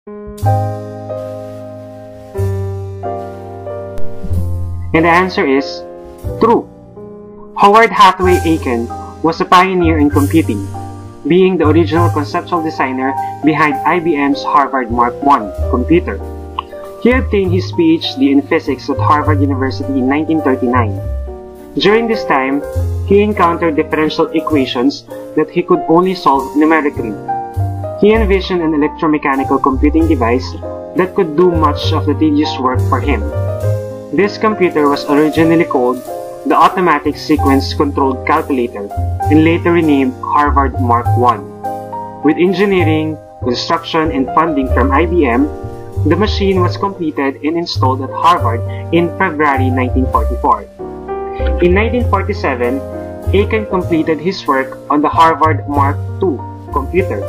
And the answer is true. Howard Hathaway Aiken was a pioneer in computing, being the original conceptual designer behind IBM's Harvard Mark I computer. He obtained his PhD in physics at Harvard University in 1939. During this time, he encountered differential equations that he could only solve numerically. He envisioned an electromechanical computing device that could do much of the tedious work for him. This computer was originally called the Automatic Sequence Controlled Calculator and later renamed Harvard Mark I. With engineering, construction, and funding from IBM, the machine was completed and installed at Harvard in February 1944. In 1947, Aiken completed his work on the Harvard Mark II computer.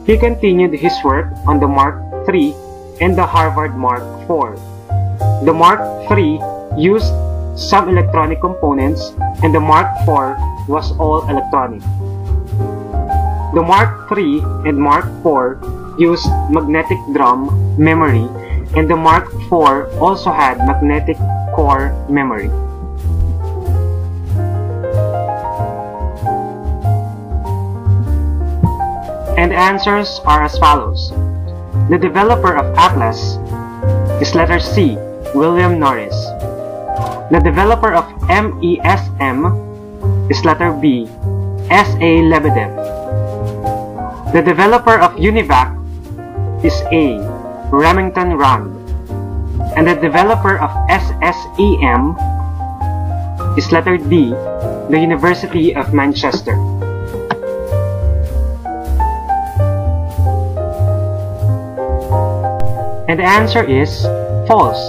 He continued his work on the Mark III and the Harvard Mark IV. The Mark III used some electronic components and the Mark IV was all electronic. The Mark III and Mark IV used magnetic drum memory and the Mark IV also had magnetic core memory. And the answers are as follows. The developer of Atlas is letter C, William Norris. The developer of MESM is letter B, S.A. Lebedev. The developer of UNIVAC is A, Remington Rand. And the developer of SSEM is letter D, the University of Manchester. And the answer is false.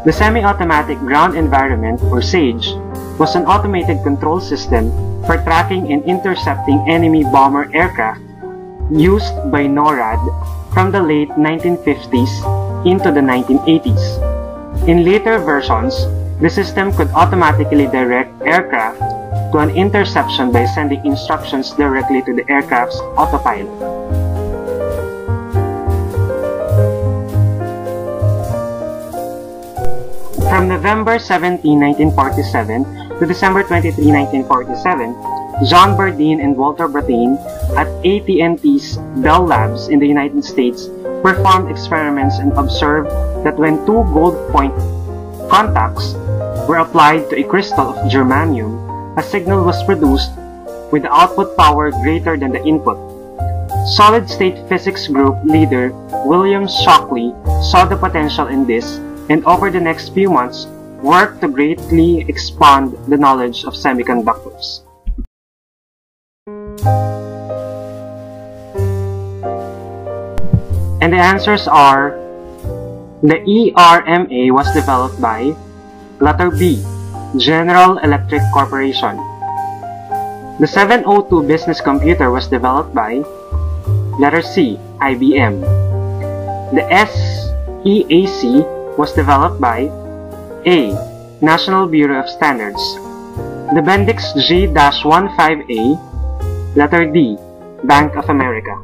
The Semi-Automatic Ground Environment, or SAGE, was an automated control system for tracking and intercepting enemy bomber aircraft used by NORAD from the late 1950s into the 1980s. In later versions, the system could automatically direct aircraft to an interception by sending instructions directly to the aircraft's autopilot. From November 17, 1947 to December 23, 1947, John Bardeen and Walter Brattain at AT&T's Bell Labs in the United States performed experiments and observed that when two gold point contacts were applied to a crystal of germanium, a signal was produced with the output power greater than the input. Solid-state physics group leader William Shockley saw the potential in this and over the next few months worked to greatly expand the knowledge of semiconductors. And the answers are: the ERMA was developed by letter B, General Electric Corporation. The 702 business computer was developed by letter C, IBM. The SEAC was developed by A, National Bureau of Standards. The Bendix G-15A, letter D, Bank of America.